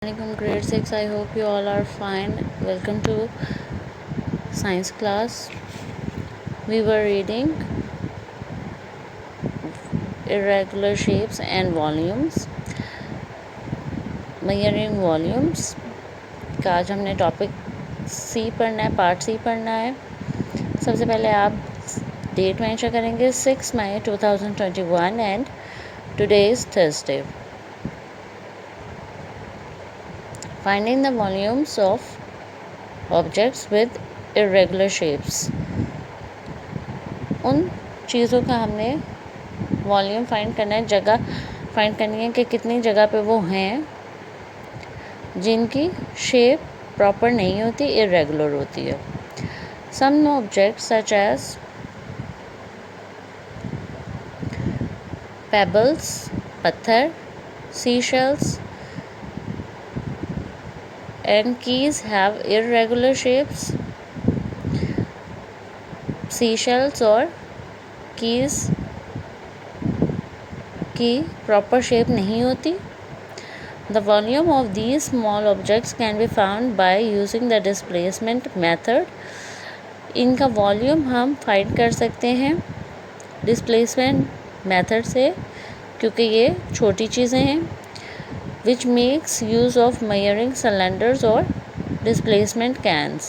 From grade 6. I hope you all are fine. Welcome to science class. We were reading irregular shapes and volumes, measuring volumes का आज हमने topic सी पढ़ना है, part सी पढ़ना है। सबसे पहले आप डेट मेंशन करेंगे 6 मई 2021 and today is Thursday. Finding the volumes of objects with irregular shapes. उन चीज़ों का हमने वॉल्यूम फाइंड करना है, जगह फाइंड करनी है कि कितनी जगह पे वो हैं जिनकी शेप प्रॉपर नहीं होती, इरेगुलर होती है। Some objects such as pebbles, पत्थर, seashells and keys have irregular shapes. Seashells और keys की प्रॉपर शेप नहीं होती। The volume of these small objects can be found by using the displacement method. इनका वॉल्यूम हम find कर सकते हैं डिस्प्लेसमेंट मेथड से, क्योंकि ये छोटी चीज़ें हैं। which makes use of measuring cylinders or displacement cans.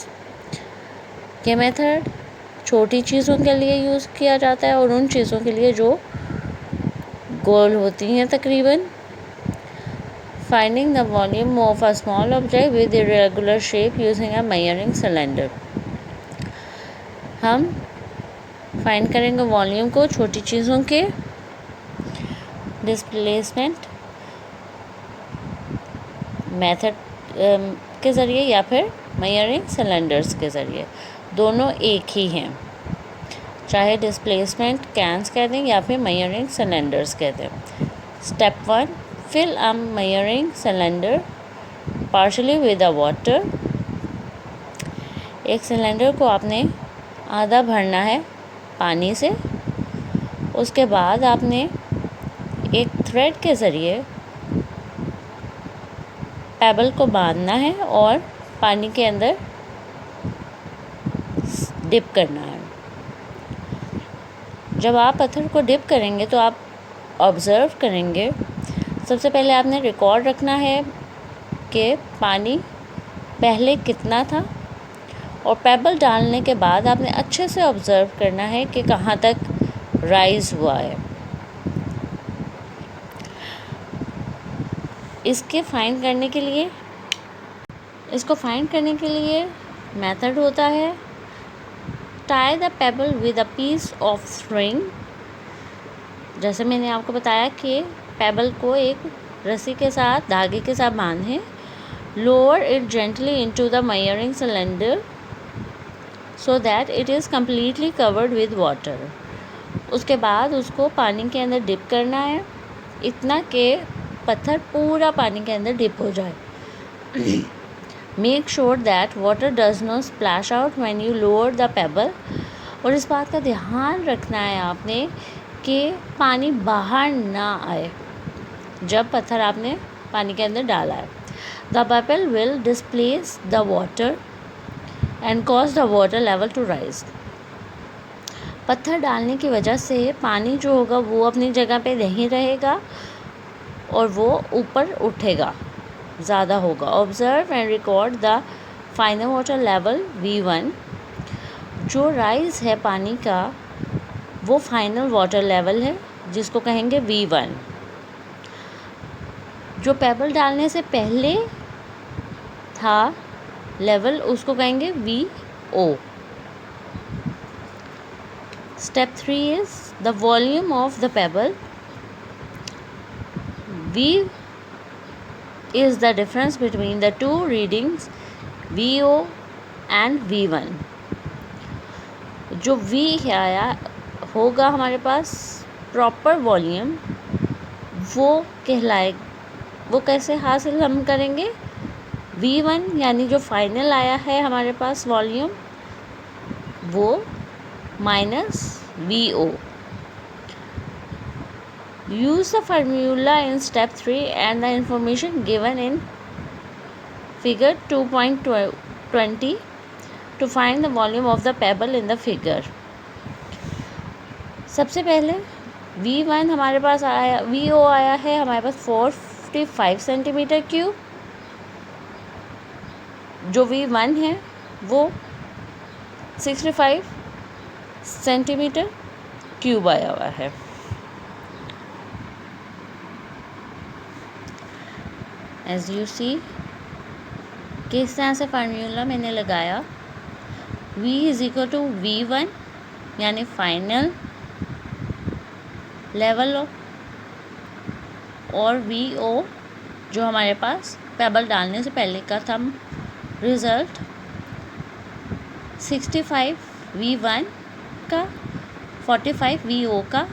ये मेथड छोटी चीज़ों के लिए यूज़ किया जाता है और उन चीज़ों के लिए जो गोल होती हैं तकरीबन। Finding the volume of a small object with irregular shape using a measuring cylinder. हम फाइंड करेंगे वॉल्यूम को छोटी चीज़ों के डिस्प्लेसमेंट मेथड के ज़रिए या फिर मेजरिंग सिलेंडर्स के ज़रिए। दोनों एक ही हैं, चाहे डिस्प्लेसमेंट कैंस कह दें या फिर मेजरिंग सिलेंडर्स कह दें। Step 1, fill a measuring cylinder partially with a water. एक सिलेंडर को आपने आधा भरना है पानी से। उसके बाद आपने एक थ्रेड के ज़रिए पेबल को बांधना है और पानी के अंदर डिप करना है। जब आप पत्थर को डिप करेंगे तो आप ऑब्ज़र्व करेंगे, सबसे पहले आपने रिकॉर्ड रखना है कि पानी पहले कितना था, और पेबल डालने के बाद आपने अच्छे से ऑब्ज़र्व करना है कि कहाँ तक राइज़ हुआ है। इसको फाइंड करने के लिए मेथड होता है tie the pebble with a piece of string. जैसे मैंने आपको बताया कि पेबल को एक रस्सी के साथ, धागे के साथ बांधें। Lower it gently into the measuring cylinder so that it is completely covered with water. उसके बाद उसको पानी के अंदर डिप करना है, इतना कि पत्थर पूरा पानी के अंदर डिप हो जाए। Make sure that water does not splash out when you lower the payable. और इस बात का ध्यान रखना है आपने कि पानी बाहर ना आए जब पत्थर आपने पानी के अंदर डाला है। The pebble will displace the water and cause the water level to rise. पत्थर डालने की वजह से पानी जो होगा वो अपनी जगह पे नहीं रहेगा और वो ऊपर उठेगा, ज़्यादा होगा। Observe and record the final water level V1। जो राइज है पानी का वो फाइनल वाटर लेवल है, जिसको कहेंगे V1। जो पेबल डालने से पहले था लेवल, उसको कहेंगे VO। Step 3 is the volume of the payable. V is the difference between the two readings VO and V1। जो V आया होगा हमारे पास प्रॉपर वॉल्यूम, वो कैसे हासिल हम करेंगे? V1 यानी जो फाइनल आया है हमारे पास वॉल्यूम, वो minus VO। Use the formula in step 3 and the information given in Figure 2.20 to find the volume of the pebble in the figure. सबसे पहले V1 हमारे पास आया, VO आया है हमारे पास 455 सेंटीमीटर क्यूब। जो V1 है वो 65 सेंटीमीटर क्यूब आया हुआ है। एज यू सी किस तरह से फार्मूला मैंने लगाया, V is equal to V1 यानी फाइनल लेवल, और VO जो हमारे पास पेबल डालने से पहले का था रिज़ल्ट, 65 V1 का 45 VO का,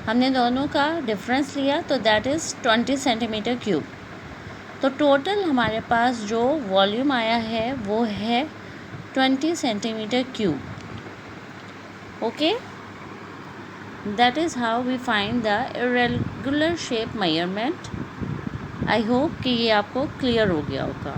हमने दोनों का डिफरेंस लिया तो दैट इज़ 20 सेंटीमीटर क्यूब। तो टोटल हमारे पास जो वॉल्यूम आया है वो है 20 centimetre cube. Okay, that is how we find the irregular shape measurement. I hope कि ये आपको क्लियर हो गया होगा।